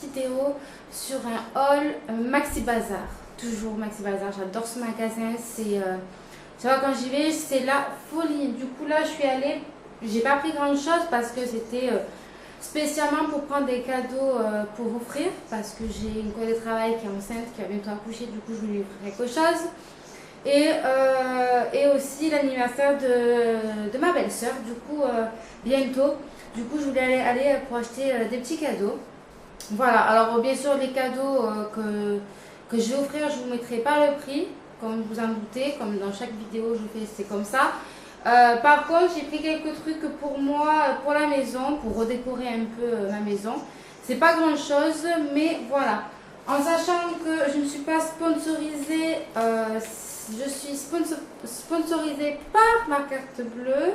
vidéo sur un haul Maxi Bazar. Toujours Maxi Bazar, j'adore ce magasin, c'est vrai, quand j'y vais c'est la folie. Du coup là je suis allée, j'ai pas pris grand chose parce que c'était spécialement pour prendre des cadeaux pour offrir, parce que j'ai une collègue de travail qui est enceinte, qui va bientôt accoucher, du coup je voulais lui offrir quelque chose. Et aussi l'anniversaire de ma belle-sœur, du coup bientôt. Du coup je voulais aller pour acheter des petits cadeaux. Voilà, alors bien sûr les cadeaux que je vais offrir, je vous mettrai pas le prix, comme vous en doutez, comme dans chaque vidéo je fais, c'est comme ça. Par contre j'ai pris quelques trucs pour moi, pour la maison, pour redécorer un peu ma maison. C'est pas grand chose, mais voilà. En sachant que je ne suis pas sponsorisée, je suis sponsorisée par ma carte bleue,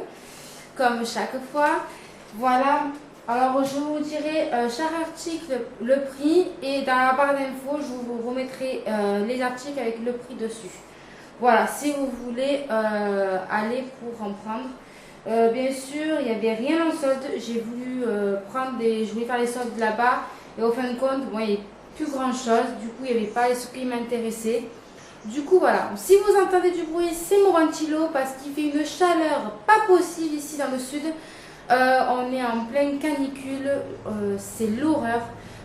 comme chaque fois. Voilà. Alors je vous dirai chaque article le prix, et dans la barre d'infos je vous remettrai les articles avec le prix dessus. Voilà, si vous voulez aller pour en prendre. Bien sûr, il n'y avait rien en solde. J'ai voulu je voulais faire les soldes là-bas, et au fin de compte, bon, il n'y avait plus grand chose. Du coup, il n'y avait pas ce qui m'intéressait. Du coup, voilà. Si vous entendez du bruit, c'est mon ventilo parce qu'il fait une chaleur pas possible ici dans le sud. On est en pleine canicule, c'est l'horreur.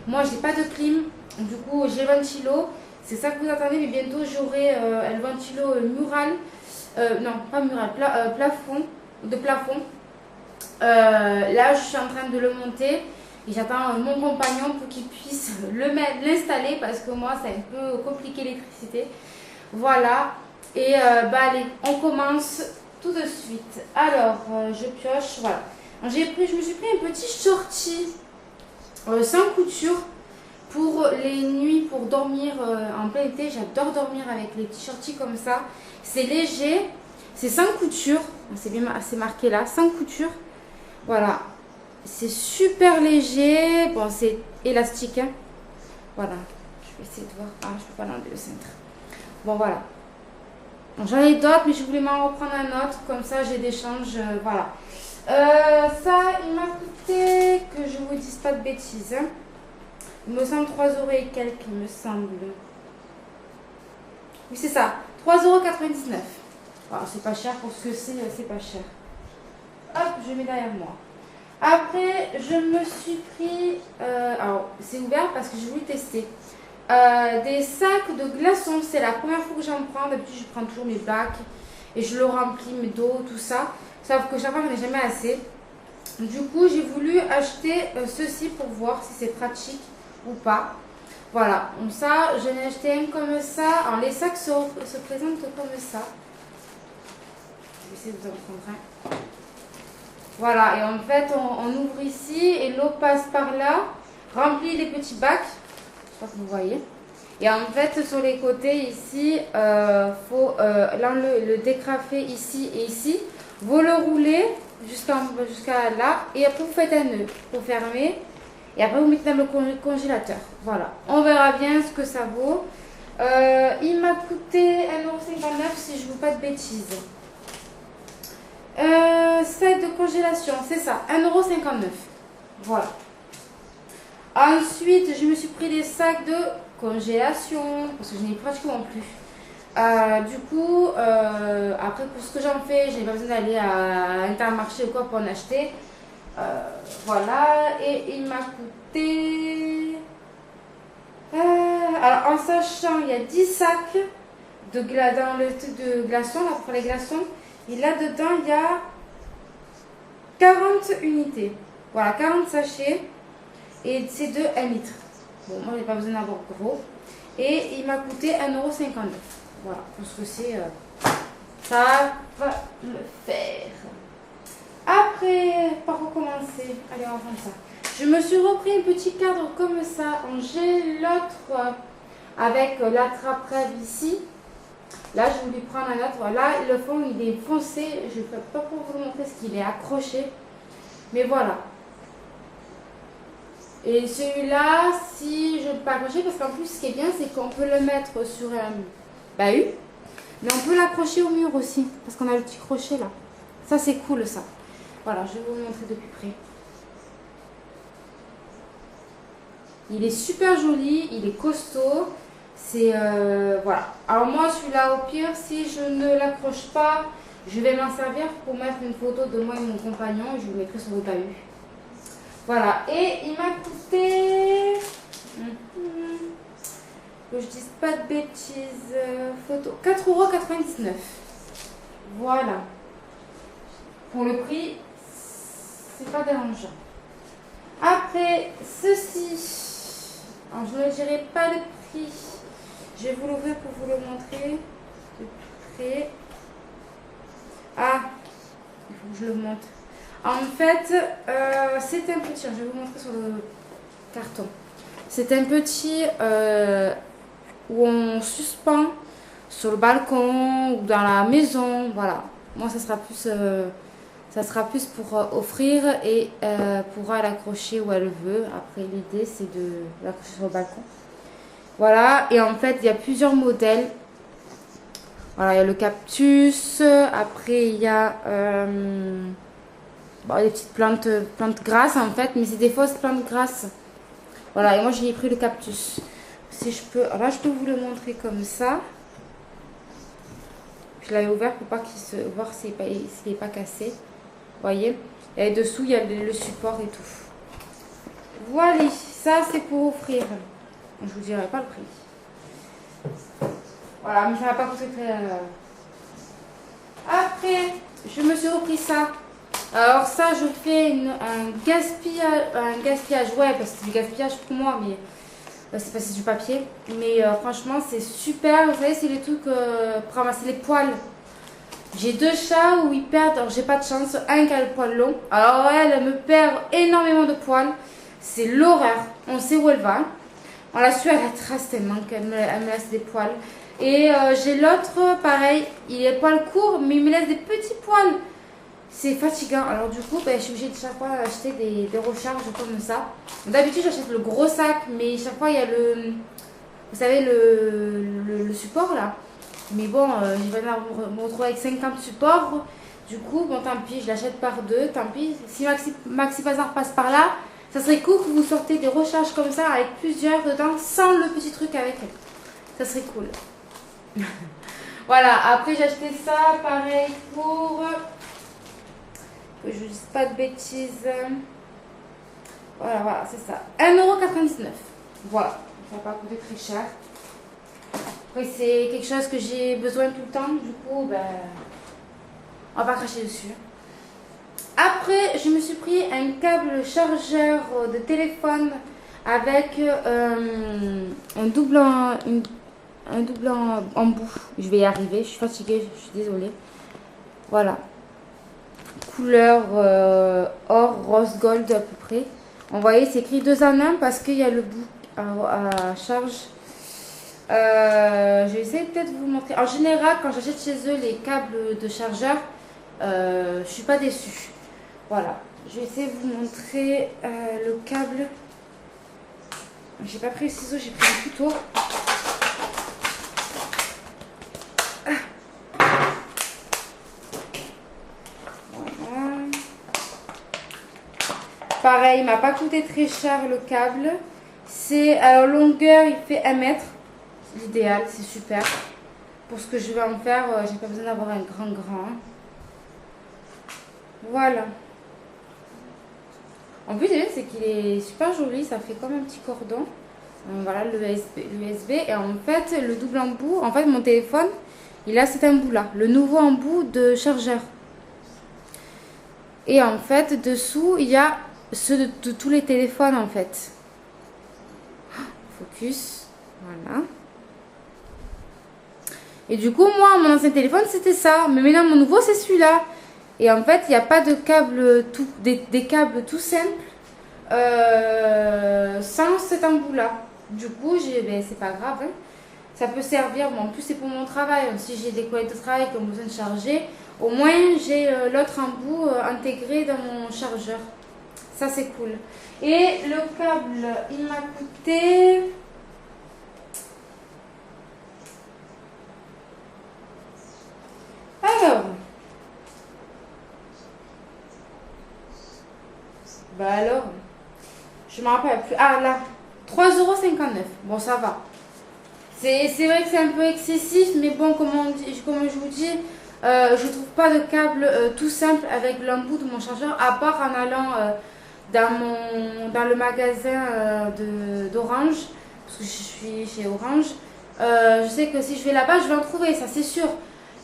Moi, j'ai pas de clim, du coup, j'ai le ventilo. C'est ça que vous entendez, mais bientôt j'aurai le ventilo mural, non pas mural, plafond. Là, je suis en train de le monter et j'attends mon compagnon pour qu'il puisse l'installer parce que moi, c'est un peu compliqué l'électricité. Voilà, et allez, on commence tout de suite. Alors, je pioche, voilà. Je me suis pris un petit shorty sans couture pour les nuits, pour dormir en plein été. J'adore dormir avec les petits shorties comme ça. C'est léger, c'est sans couture, c'est bien assez marqué là, sans couture. Voilà, c'est super léger. Bon, c'est élastique, hein. Voilà, je vais essayer de voir. Ah, je peux pas l'enlever le cintre. Bon, voilà. J'en ai d'autres, mais je voulais m'en reprendre un autre, comme ça j'ai des changes, voilà. Ça, il m'a coûté, que je vous dise pas de bêtises, hein. Il me semble 3 € et quelques, il me semble. Oui, c'est ça, 3,99 €. Alors, c'est pas cher pour ce que c'est pas cher. Hop, je mets derrière moi. Après, je me suis pris, alors c'est ouvert parce que je voulais tester. Des sacs de glaçons, c'est la première fois que j'en prends. D'habitude, je prends toujours mes bacs et je le remplis d'eau, tout ça. Sauf que chaque fois, je n'ai jamais assez. Du coup, j'ai voulu acheter ceci pour voir si c'est pratique ou pas. Voilà, donc ça, j'en ai acheté un comme ça. Alors, les sacs se présentent comme ça. Je vais essayer de vous en prendre un. Voilà, et en fait, on ouvre ici et l'eau passe par là, remplit les petits bacs. Je sais pas si vous voyez. Et en fait, sur les côtés ici, faut le décrafer ici et ici. Vous le roulez jusqu'à là et après vous faites un nœud pour fermer. Et après vous mettez dans le congélateur. Voilà, on verra bien ce que ça vaut. Il m'a coûté 1,59 € si je ne vous dis pas de bêtises. Sac de congélation, c'est ça, 1,59 €. Voilà. Ensuite, je me suis pris des sacs de congélation parce que je n'ai pratiquement plus. Du coup, après pour ce que j'en fais, j'ai pas besoin d'aller à Intermarché ou quoi pour en acheter. Voilà, et il m'a coûté. Alors en sachant, il y a 10 sacs dans le truc de glaçons, là pour les glaçons. Et là-dedans, il y a 40 unités. Voilà, 40 sachets. Et c'est de 1 litre. Bon, moi, j'ai pas besoin d'avoir gros. Et il m'a coûté 1,59 €. Voilà, parce que c'est... ça va le faire. Après, par où commencer? Allez, on va faire ça. Je me suis repris un petit cadre comme ça. J'ai l'autre avec la trappe rêve ici. Là, je voulais prendre un autre. Là, le fond, il est foncé. Je ne peux pas pour vous montrer ce qu'il est accroché. Mais voilà. Et celui-là, si je ne peux pas accrocher, parce qu'en plus, ce qui est bien, c'est qu'on peut le mettre sur un bahut. Mais on peut l'accrocher au mur aussi. Parce qu'on a le petit crochet là. Ça, c'est cool, ça. Voilà, je vais vous montrer de plus près. Il est super joli, il est costaud. C'est voilà. Alors moi celui-là au pire, si je ne l'accroche pas, je vais m'en servir pour mettre une photo de moi et mon compagnon et je vous mettrai sur le bahut. Voilà. Et il m'a coûté... que je dise pas de bêtises, photo, 4,99 €. Voilà. Pour le prix, c'est pas dérangeant. Après, ceci, alors je ne dirai pas le prix. Je vais vous l'ouvrir pour vous le montrer de près. Ah, il faut que je le montre. En fait, c'est un petit, je vais vous montrer sur le carton. C'est un petit où on suspend sur le balcon ou dans la maison. Voilà. Moi, ça sera plus pour offrir et pourra l'accrocher où elle veut. Après, l'idée, c'est de l'accrocher sur le balcon. Voilà. Et en fait, il y a plusieurs modèles. Voilà, il y a le cactus. Après, il y a bon, des petites plantes grasses, en fait. Mais c'est des fausses plantes grasses. Voilà. Et moi, j'ai pris le cactus. Si je peux... Alors là, je peux vous le montrer comme ça. Je l'avais ouvert pour pas qu'il se... voir s'il n'est pas cassé. Voyez, et dessous il y a le support et tout. Voilà, ça c'est pour offrir. Je vous dirai pas le prix. Voilà, mais ça va pas coûter très. Après, je me suis repris ça. Alors ça, je fais un gaspillage, ouais, parce que c'est du gaspillage pour moi, mais c'est parce que c'est du papier. Mais franchement, c'est super. Vous savez, c'est les trucs pour ramasser les poils. J'ai 2 chats où ils perdent, alors j'ai pas de chance, un qui a le poil long. Alors elle me perd énormément de poils. C'est l'horreur. On sait où elle va. On la suit à la trace tellement qu'elle me laisse des poils. Et j'ai l'autre, pareil, il a les poils courts, mais il me laisse des petits poils. C'est fatigant. Alors du coup, je suis obligée de chaque fois acheter des recharges comme ça. D'habitude, j'achète le gros sac, mais chaque fois, il y a vous savez, le support là. Mais bon, je vais me retrouver avec 50 supports. Du coup, bon, tant pis, je l'achète par 2. Tant pis, si Maxi Bazar passe par là, ça serait cool que vous sortez des recharges comme ça avec plusieurs dedans sans le petit truc avec. Ça serait cool. Voilà, après j'ai acheté ça, pareil pour... que je ne dise pas de bêtises. Voilà, c'est ça. 1,99 €. Voilà, ça va pas coûter très cher. Après, c'est quelque chose que j'ai besoin tout le temps. Du coup, on va pas cracher dessus. Après, je me suis pris un câble chargeur de téléphone avec un double en bout. Je vais y arriver. Je suis fatiguée, je suis désolée. Voilà. Couleur or, rose gold à peu près. Vous voyez, c'est écrit 2 en 1 parce qu'il y a le bout à charge. Je vais essayer peut-être de vous montrer. En général, quand j'achète chez eux les câbles de chargeur, je suis pas déçue. Voilà, je vais essayer de vous montrer le câble. J'ai pas pris le ciseau, j'ai pris un couteau. Voilà. Pareil, il m'a pas coûté très cher le câble. C'est alors longueur, il fait 1 mètre. L'idéal, c'est super. Pour ce que je vais en faire, j'ai pas besoin d'avoir un grand. Voilà. En plus, c'est qu'il est super joli, ça fait comme un petit cordon. Voilà le USB. Et en fait, le double embout, en fait, mon téléphone, il a cet embout-là, le nouveau embout de chargeur. Et en fait, dessous, il y a ceux de tous les téléphones, en fait. Focus. Voilà. Et du coup, moi, mon ancien téléphone, c'était ça. Mais maintenant, mon nouveau, c'est celui-là. Et en fait, il n'y a pas de câble, des câbles tout simples sans cet embout-là. Du coup, c'est pas grave. Hein. Ça peut servir. Bon, en plus, c'est pour mon travail. Si j'ai des collègues de travail qui ont besoin de charger, au moins, j'ai l'autre embout intégré dans mon chargeur. Ça, c'est cool. Et le câble, il m'a coûté... Alors... alors, je me rappelle plus. Ah là, 3,59 €. Bon, ça va. C'est vrai que c'est un peu excessif, mais bon, comme je vous dis, je trouve pas de câble tout simple avec l'embout de mon chargeur, à part en allant dans le magasin d'Orange, parce que je suis chez Orange. Je sais que si je vais là-bas, je vais en trouver, ça c'est sûr.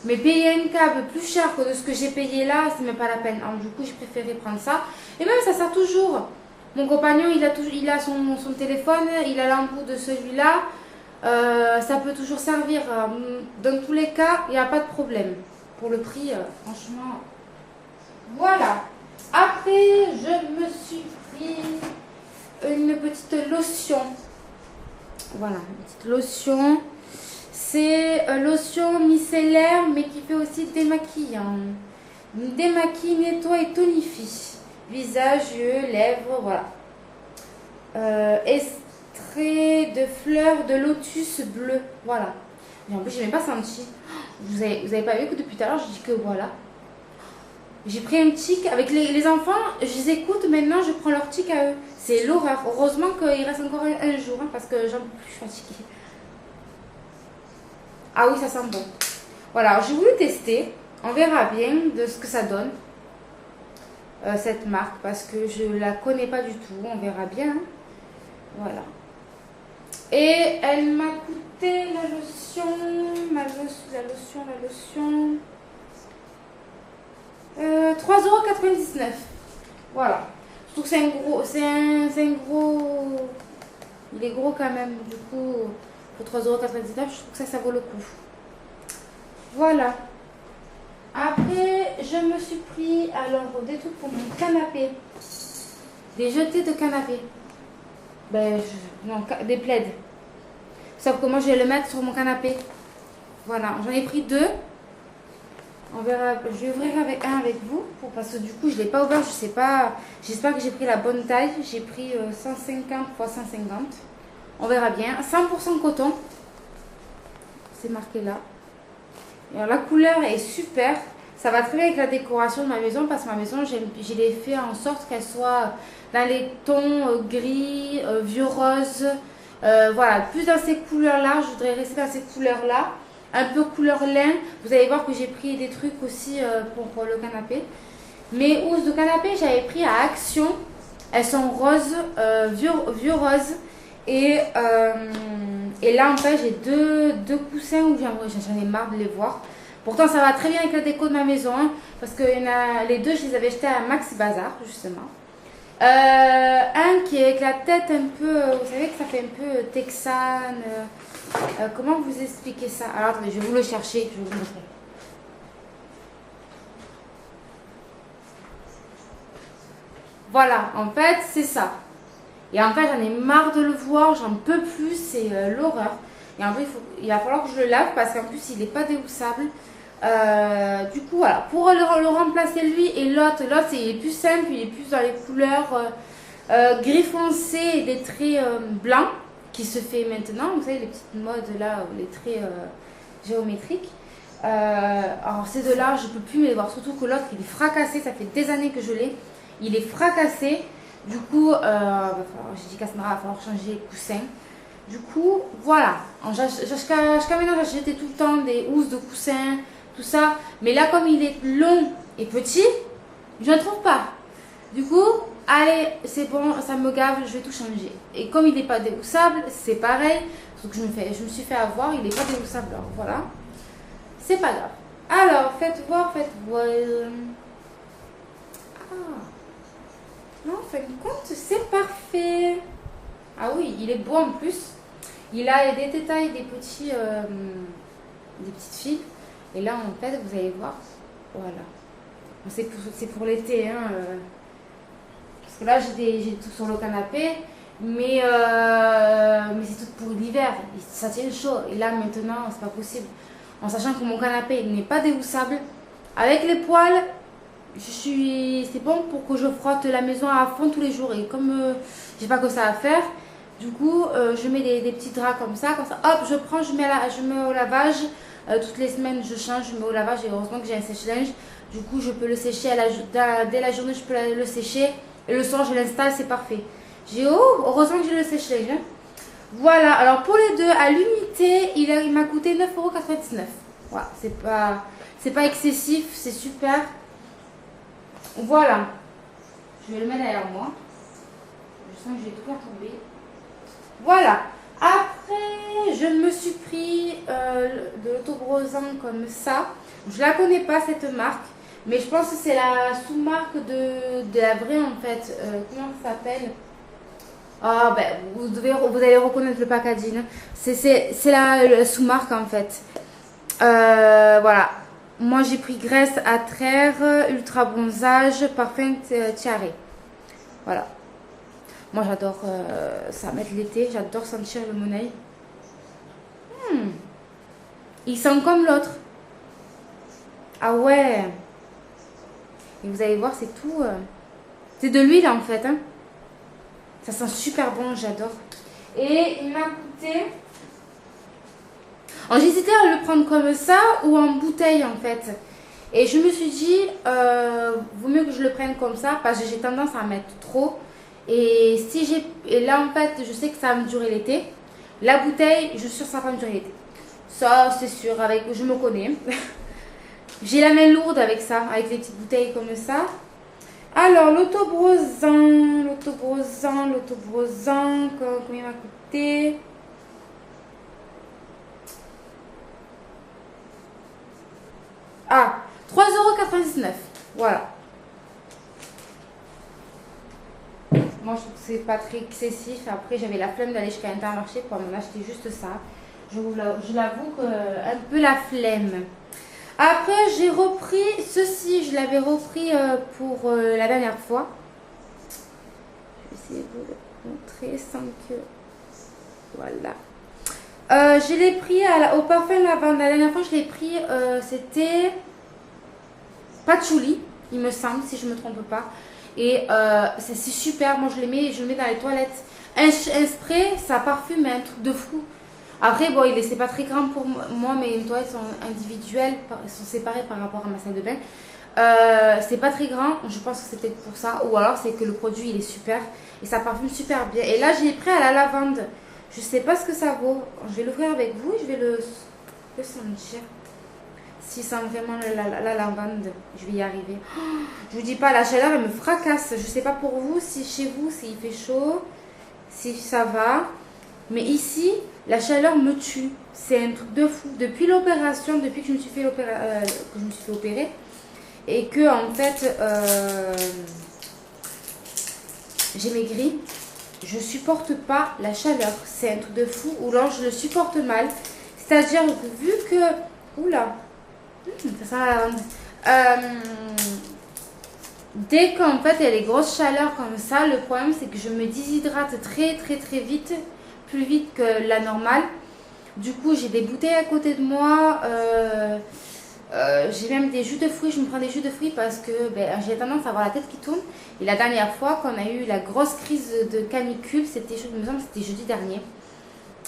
Mais payer un câble plus cher que de ce que j'ai payé là, c'est même pas la peine. Alors, du coup, j'ai préféré prendre ça. Et même, ça sert toujours. Mon compagnon, il a son téléphone, il a l'embout de celui-là. Ça peut toujours servir. Dans tous les cas, il n'y a pas de problème. Pour le prix, franchement. Voilà. Après, je me suis pris une petite lotion. Voilà, une petite lotion. C'est lotion micellaire, mais qui fait aussi démaquillant. Démaquille, nettoie et tonifie. Visage, yeux, lèvres, voilà. Extrait de fleurs de lotus bleu. Voilà. Et en plus, je n'ai même pas senti. Vous avez pas vu que depuis tout à l'heure, je dis que voilà. J'ai pris un tic avec les enfants, je les écoute maintenant, je prends leur tic à eux. C'est l'horreur. Heureusement qu'il reste encore un jour, hein, parce que j'en peux plus, je suis fatiguée. Ah oui, ça sent bon. Voilà, j'ai voulu tester. On verra bien de ce que ça donne. Cette marque, parce que je la connais pas du tout. On verra bien. Voilà. Et elle m'a coûté la lotion. La lotion. 3,99 €. Voilà. Je trouve que c'est un gros. C'est un gros. Il est gros quand même. Du coup, pour 3,99 €, je trouve que ça vaut le coup. Voilà. Après, je me suis pris alors des trucs pour mon canapé. Des jetés de canapé. Non, des plaids. Sauf que moi, je vais le mettre sur mon canapé. Voilà, j'en ai pris 2. On verra, je vais ouvrir un avec vous, parce que du coup, je ne l'ai pas ouvert, je sais pas. J'espère que j'ai pris la bonne taille. J'ai pris 150 x 150. On verra bien. 100% coton. C'est marqué là. Et alors, la couleur est super. Ça va très bien avec la décoration de ma maison, parce que ma maison, je l'ai fait en sorte qu'elle soit dans les tons gris, vieux rose. Voilà, plus dans ces couleurs-là. Je voudrais rester dans ces couleurs-là. Un peu couleur lin. Vous allez voir que j'ai pris des trucs aussi pour le canapé. Mes housses de canapé, j'avais pris à Action. Elles sont roses, vieux rose. Et là, en fait, j'ai deux coussins où j'en ai marre de les voir. Pourtant, ça va très bien avec la déco de ma maison. Hein, parce que les deux, je les avais achetés à Maxi Bazar, justement. Un qui est avec la tête un peu, vous savez que ça fait un peu texane. Comment vous expliquer ça? Alors, attendez, je vais vous le chercher, je vais vous montrer. Voilà, en fait, c'est ça. Et en fait, j'en ai marre de le voir, j'en peux plus, c'est l'horreur. Et en vrai, il va falloir que je le lave parce qu'en plus, il n'est pas déhoussable. Du coup, voilà, pour le remplacer lui et l'autre, il est plus simple, il est plus dans les couleurs gris foncé et des traits blancs qui se fait maintenant. Vous savez, les petites modes là, les traits géométriques. Alors, ces deux-là, je ne peux plus me les voir, surtout que l'autre, il est fracassé, ça fait des années que je l'ai. Il est fracassé. Du coup, j'ai dit qu'à ce moment-là, il va falloir changer les coussins. Du coup, voilà. Jusqu'à maintenant, j'achetais tout le temps des housses de coussins, tout ça. Mais là, comme il est long et petit, je ne trouve pas. Du coup, allez, c'est bon, ça me gave, je vais tout changer. Et comme il n'est pas déhoussable, c'est pareil. Donc je me suis fait avoir, il n'est pas déhoussable. Alors voilà. C'est pas grave. Alors, faites voir. Non, en fin de compte, c'est parfait. Ah oui, il est beau en plus. Il a des détails, des petites fils. Et là, en fait, vous allez voir. Voilà. C'est pour l'été. Hein, parce que là, j'ai tout sur le canapé. Mais c'est tout pour l'hiver. Ça tient chaud. Et là, maintenant, c'est pas possible. En sachant que mon canapé n'est pas déhoussable. Avec les poils, c'est bon pour que je frotte la maison à fond tous les jours. Et comme j'ai pas que ça à faire, du coup, je mets des petits draps comme ça. Hop, je mets au lavage. Toutes les semaines, je change, je mets au lavage. Et heureusement que j'ai un sèche-linge. Du coup, je peux le sécher dès la journée, je peux le sécher. Et le soir, je l'installe, c'est parfait. Heureusement que j'ai le sèche-linge. Hein. Voilà, alors pour les deux, à l'unité, il m'a coûté 9,99 €. Voilà, c'est pas excessif, c'est super. Voilà. Je vais le mettre derrière moi. Je sens que je vais tout faire tomber. Voilà. Après, je me suis pris de l'autobrossant comme ça. Je la connais pas cette marque, mais je pense que c'est la sous-marque de la vraie en fait. Comment ça s'appelle? Ah ben vous allez reconnaître le packaging. C'est la sous-marque en fait. Voilà. Moi j'ai pris graisse à traire, ultra bronzage, parfum tiare. Voilà. Moi j'adore ça mettre l'été, j'adore sentir le Monei. Il sent comme l'autre. Ah ouais. Et vous allez voir, c'est tout. C'est de l'huile en fait. Hein. Ça sent super bon, j'adore. Et il m'a coûté. J'hésitais à le prendre comme ça ou en bouteille en fait. Et je me suis dit, vaut mieux que je le prenne comme ça parce que j'ai tendance à mettre trop. Et là en fait, je sais que ça va me durer l'été. La bouteille, je suis sûre que ça va pas me durer l'été. Ça, c'est sûr, je me connais. J'ai la main lourde avec ça, avec les petites bouteilles comme ça. Alors, l'autobrossant, combien il m'a coûté? Ah, 3,99 €. Voilà. Moi, je trouve que c'est pas très excessif. Après, j'avais la flemme d'aller jusqu'à Intermarché pour m'en acheter juste ça. Je l'avoue que un peu la flemme. Après, j'ai repris ceci. Je l'avais repris pour la dernière fois. Je vais essayer de vous le montrer sans que... Voilà. Je l'ai pris au parfum lavande. La dernière fois, je l'ai pris, c'était patchouli, il me semble, si je ne me trompe pas. Et c'est super. Moi, je le mets dans les toilettes. Un spray, ça parfume, un truc de fou. Après, bon, c'est pas très grand pour moi, mais les toilettes sont individuelles, sont séparées par rapport à ma salle de bain. C'est pas très grand, je pense que c'est peut-être pour ça. Ou alors, c'est que le produit, il est super. Et ça parfume super bien. Et là, j'ai pris à la lavande. Je sais pas ce que ça vaut. Je vais l'ouvrir avec vous et je vais le sentir. Si sent vraiment la lavande, je vais y arriver. Oh, je vous dis pas, la chaleur, elle me fracasse. Je sais pas pour vous, si chez vous, s'il fait chaud, si ça va. Mais ici, la chaleur me tue. C'est un truc de fou. Depuis l'opération, depuis que je me suis fait opérer, et que en fait, j'ai maigri, je supporte pas la chaleur. C'est un truc de fou. Ou alors je le supporte mal. C'est-à-dire que vu que... Oula, ça sent la lavande. Dès qu'en fait il y a les grosses chaleurs comme ça, le problème c'est que je me déshydrate très vite. Plus vite que la normale. Du coup, j'ai des bouteilles à côté de moi. J'ai même des jus de fruits. Je me prends des jus de fruits parce que j'ai tendance à avoir la tête qui tourne. Et la dernière fois qu'on a eu la grosse crise de canicule, c'était jeudi dernier.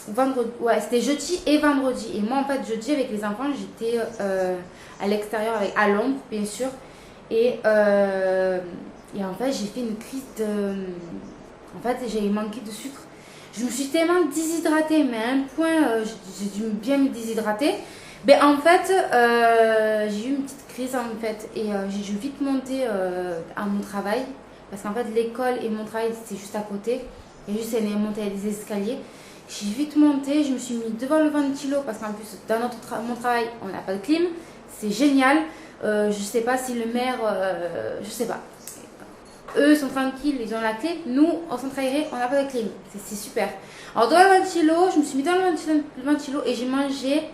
Vendredi, ouais, c'était jeudi et vendredi. Et moi, en fait, jeudi avec les enfants, j'étais à l'extérieur, à l'ombre, bien sûr. Et en fait, j'ai fait une crise de... En fait, j'ai manqué de sucre. Je me suis tellement déshydratée, mais à un point, j'ai dû bien me déshydrater. Ben, en fait, j'ai eu une petite crise en fait. Et j'ai dû vite monter à mon travail. Parce qu'en fait, l'école et mon travail, c'était juste à côté. Et juste, elle est montée à des escaliers. J'ai vite monté, je me suis mis devant le ventilo. Parce qu'en plus, dans mon travail, on n'a pas de clim. C'est génial. Je sais pas si le maire... je sais pas. Eux sont tranquilles, ils ont la clé. Nous, au centre aéré, on n'a pas de clim. C'est super. Alors, dans le ventilo, je me suis mis dans le ventilo et j'ai mangé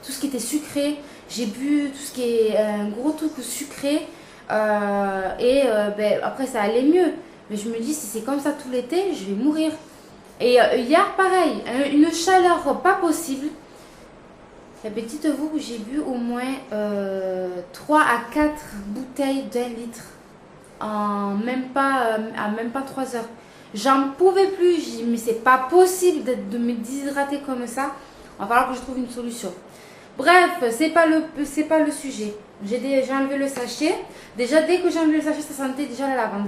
tout ce qui était sucré. J'ai bu tout ce qui est un gros truc sucré. Après, ça allait mieux. Mais je me dis, si c'est comme ça tout l'été, je vais mourir. Et hier, pareil, une chaleur pas possible. Et ben, dites-vous que j'ai bu au moins 3 à 4 bouteilles d'1 litre. À même pas 3 heures. J'en pouvais plus. J'ai dit, mais c'est pas possible de me déshydrater comme ça. Il va falloir que je trouve une solution. Bref, c'est pas le sujet. J'ai enlevé le sachet. Déjà, dès que j'ai enlevé le sachet, ça sentait déjà la lavande.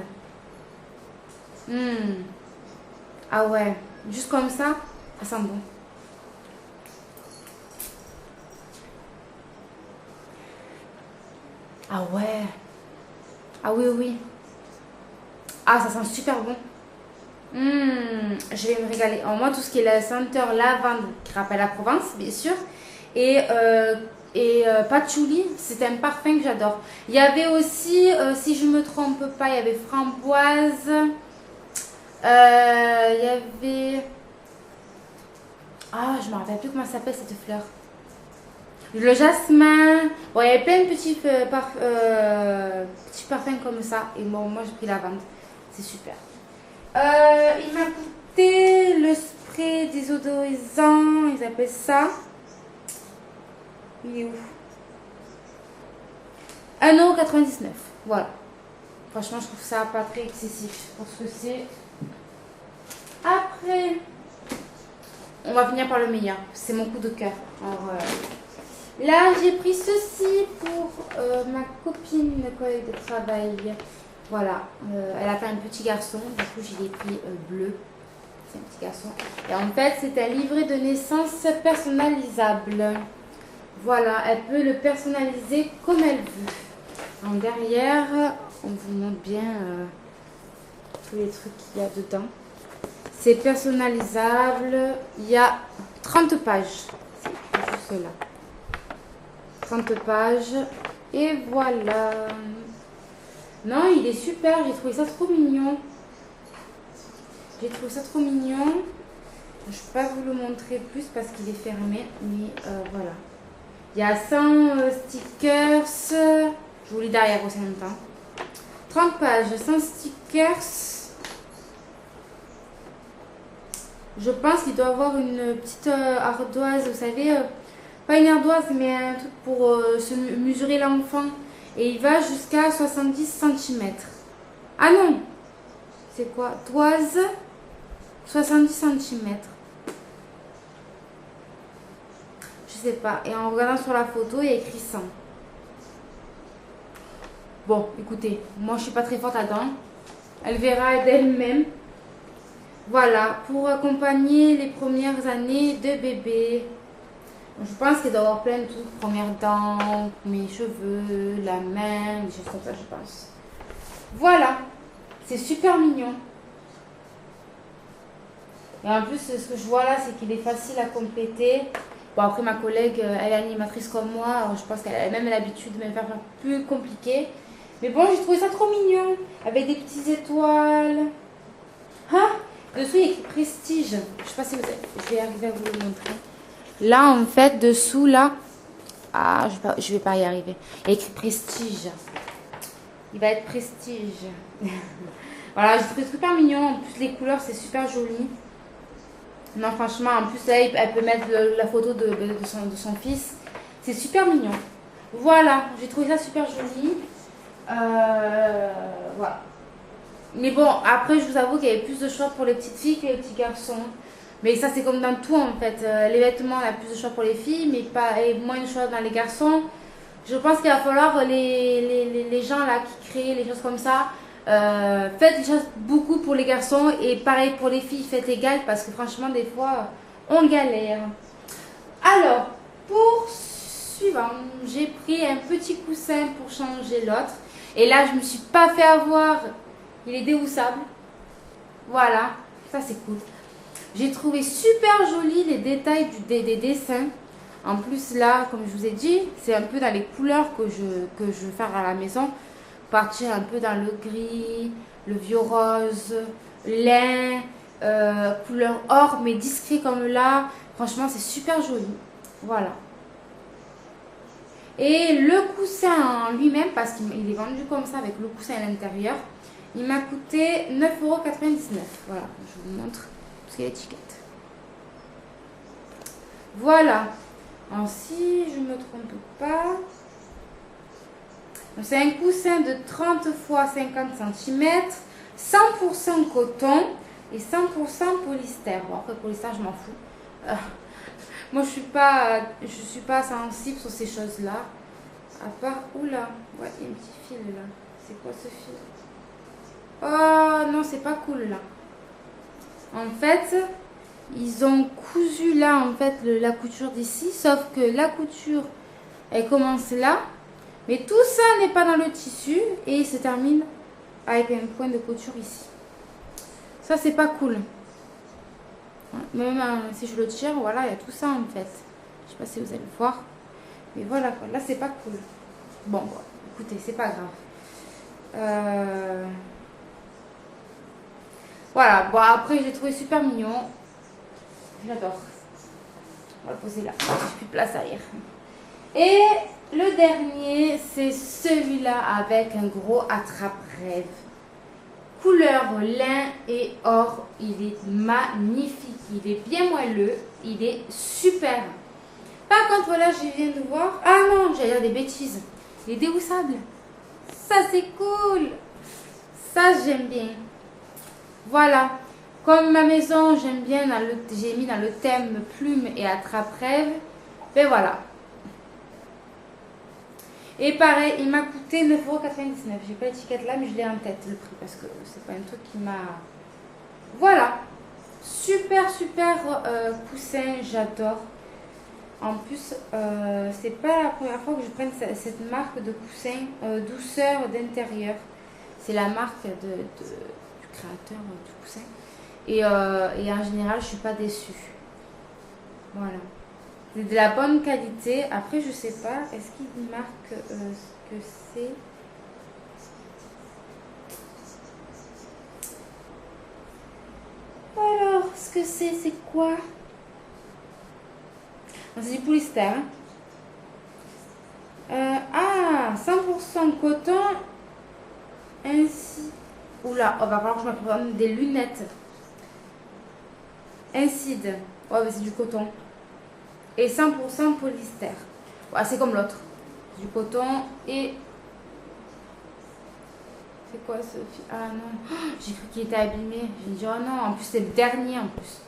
Ah ouais, juste comme ça. Ça sent bon. Ah ouais. Ah oui, oui. Ah, ça sent super bon. Je vais me régaler. En moi, tout ce qui est la senteur lavande, qui rappelle la Provence, bien sûr. Et patchouli, c'est un parfum que j'adore. Il y avait aussi, si je me trompe pas, il y avait framboise. Il y avait... Ah, je me rappelle plus comment ça s'appelle cette fleur. Le jasmin. Bon, il y avait plein de petits parfums comme ça. Et bon, moi, j'ai pris lavande. C'est super. Il m'a coûté le spray désodorisant. Ils appellent ça. Il est où? 1,99 €. Voilà. Franchement, je trouve ça pas très excessif pour ce que c'est. Après, on va finir par le meilleur. C'est mon coup de cœur. Alors, là, j'ai pris ceci pour ma copine, collègue de travail. Voilà. Elle attend un petit garçon. Du coup, je l'ai pris bleu. C'est un petit garçon. Et en fait, c'est un livret de naissance personnalisable. Voilà. Elle peut le personnaliser comme elle veut. En derrière, on vous montre bien tous les trucs qu'il y a dedans. C'est personnalisable. Il y a 30 pages. C'est juste là. 30 pages. Et voilà. Non, il est super. J'ai trouvé ça trop mignon. J'ai trouvé ça trop mignon. Je ne peux pas vous le montrer plus parce qu'il est fermé. Mais voilà. Il y a 100 stickers. Je vous lis derrière aussi en même temps. 30 pages, 100 stickers. Je pense qu'il doit avoir une petite ardoise, vous savez, pas une ardoise, mais un truc pour se mesurer l'enfant. Et il va jusqu'à 70 cm. Ah non, c'est quoi? Toise, 70 cm. Je sais pas. Et en regardant sur la photo, il y a écrit 100. Bon, écoutez, moi je suis pas très forte là-dedans. Elle verra d'elle-même. Voilà, pour accompagner les premières années de bébé. Je pense qu'il doit y avoir plein de trucs. Premières dents, mes cheveux, la main, des choses comme ça, je pense. Voilà, c'est super mignon. Et en plus, ce que je vois là, c'est qu'il est facile à compléter. Bon, après, ma collègue, elle est animatrice comme moi. Alors je pense qu'elle a même l'habitude de me faire plus compliqué. Mais bon, j'ai trouvé ça trop mignon. Avec des petites étoiles. Ah, dessous, il y a écrit Prestige. Je sais pas si vous avez... Je vais arriver à vous le montrer. Là, en fait, dessous, là. Ah, je vais pas y arriver. Il y a écrit Prestige. Il va être Prestige. Voilà, j'ai trouvé super mignon. En plus, les couleurs, c'est super joli. Non, franchement, en plus, là, elle peut mettre la photo de son fils. C'est super mignon. Voilà, j'ai trouvé ça super joli. Voilà. Mais bon, après, je vous avoue qu'il y avait plus de choix pour les petites filles que les petits garçons. Mais ça, c'est comme dans tout, en fait. Les vêtements, on a plus de choix pour les filles, mais pas, et moins de choix dans les garçons. Je pense qu'il va falloir les gens là qui créent les choses comme ça. Faites des choses beaucoup pour les garçons et pareil pour les filles, faites égal parce que franchement, des fois, on galère. Alors, pour suivant, j'ai pris un petit coussin pour changer l'autre. Et là, je me suis pas fait avoir. Il est déhoussable. Voilà, ça c'est cool. J'ai trouvé super joli les détails des dessins. En plus là, comme je vous ai dit, c'est un peu dans les couleurs que je veux faire à la maison. Partir un peu dans le gris, le vieux rose, lin, couleur or, mais discret comme là. Franchement, c'est super joli. Voilà. Et le coussin en lui-même, parce qu'il est vendu comme ça avec le coussin à l'intérieur, il m'a coûté 9,99 €. Voilà, je vous montre parce qu'il y a l'étiquette. Voilà. Alors, si je ne me trompe pas, c'est un coussin de 30 x 50 cm, 100% coton et 100% polystère. Bon, après, polystère, je m'en fous. Moi, je suis pas sensible sur ces choses-là. À part, oula, ouais, il y a un petit fil là. C'est quoi ce fil? Oh non, c'est pas cool là. En fait, Ils ont cousu là en fait la couture d'ici, sauf que la couture elle commence là, mais tout ça n'est pas dans le tissu et il se termine avec un point de couture ici. Ça c'est pas cool. Même si je le tire, voilà, il y a tout ça en fait. Je sais pas si vous allez voir, mais voilà quoi. Là c'est pas cool. Bon, écoutez, c'est pas grave. Voilà, bon après j'ai trouvé super mignon. J'adore. On va le poser là. J'ai plus de place ailleurs. Et le dernier, c'est celui-là avec un gros attrape-rêve. Couleur lin et or. Il est magnifique. Il est bien moelleux. Il est super. Par contre, voilà, je viens de voir. Ah non, j'allais dire des bêtises. Il est déhoussable. Ça, c'est cool. Ça, j'aime bien. Voilà. Comme ma maison, j'aime bien, j'ai mis dans le thème plume et attrape-rêve. Ben voilà. Et pareil, il m'a coûté 9,99 €. J'ai pas l'étiquette là, mais je l'ai en tête le prix parce que c'est pas un truc qui m'a. Voilà. Super, super coussin, j'adore. En plus, c'est pas la première fois que je prenne cette marque de coussin douceur d'intérieur. C'est la marque du créateur du coussin. Et en général, je suis pas déçue. Voilà. C'est de la bonne qualité. Après, je sais pas. Est-ce qu'il marque ce que c'est? Alors, ce que c'est quoi? C'est du polyester. Ah, 100% coton. Ainsi. Oula, on va falloir que je me prenne des lunettes. Incide. Ouais, c'est du coton. Et 100% polyester. Ouais, c'est comme l'autre. Du coton et... C'est quoi ce... Ah non. Oh, j'ai cru qu'il était abîmé. J'ai dit, oh non. En plus, c'est le dernier en plus.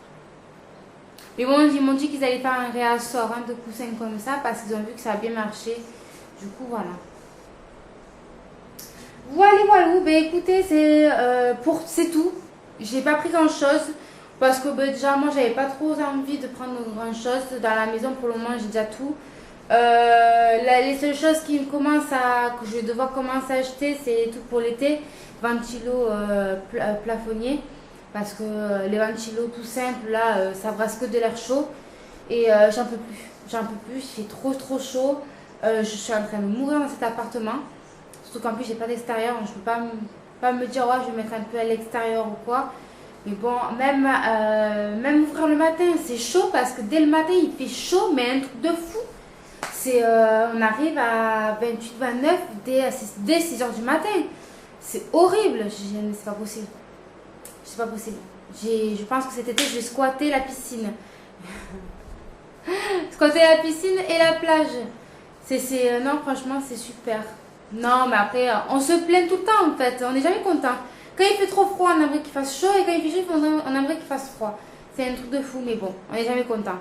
Mais bon, ils m'ont dit qu'ils allaient faire un réassort de coussins comme ça parce qu'ils ont vu que ça a bien marché. Du coup, voilà. Voilà. Ben écoutez, c'est tout. J'ai pas pris grand chose. Parce que déjà, moi, j'avais pas trop envie de prendre grand chose. Dans la maison, pour le moment, j'ai déjà tout. Les seules choses que je vais devoir commencer à acheter, c'est tout pour l'été. Ventilo plafonnier. Parce que les ventilos tout simples, là, ça brasse que de l'air chaud. Et j'en peux plus. J'en peux plus. Il fait trop chaud. Je suis en train de mourir dans cet appartement. Surtout qu'en plus, j'ai pas d'extérieur. Je peux pas me dire, ouais, je vais mettre un peu à l'extérieur ou quoi. Mais bon, même ouvrir le matin, c'est chaud parce que dès le matin, il fait chaud, mais un truc de fou. On arrive à 28, 29 dès 6 h du matin. C'est horrible. C'est pas possible. C'est pas possible. Je pense que cet été, je vais squatter la piscine. Squatter la piscine et la plage. Non, franchement, c'est super. Non, mais après, on se plaint tout le temps en fait. On n'est jamais content. Quand il fait trop froid, on aimerait qu'il fasse chaud. Et quand il fait chaud, on aimerait qu'il fasse froid. C'est un truc de fou, mais bon, on n'est jamais content.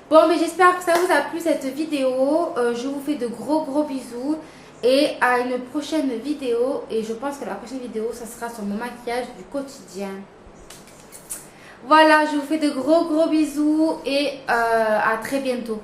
Bon, mais j'espère que ça vous a plu cette vidéo. Je vous fais de gros bisous. Et à une prochaine vidéo. Et je pense que la prochaine vidéo, ça sera sur mon maquillage du quotidien. Voilà, je vous fais de gros bisous. Et à très bientôt.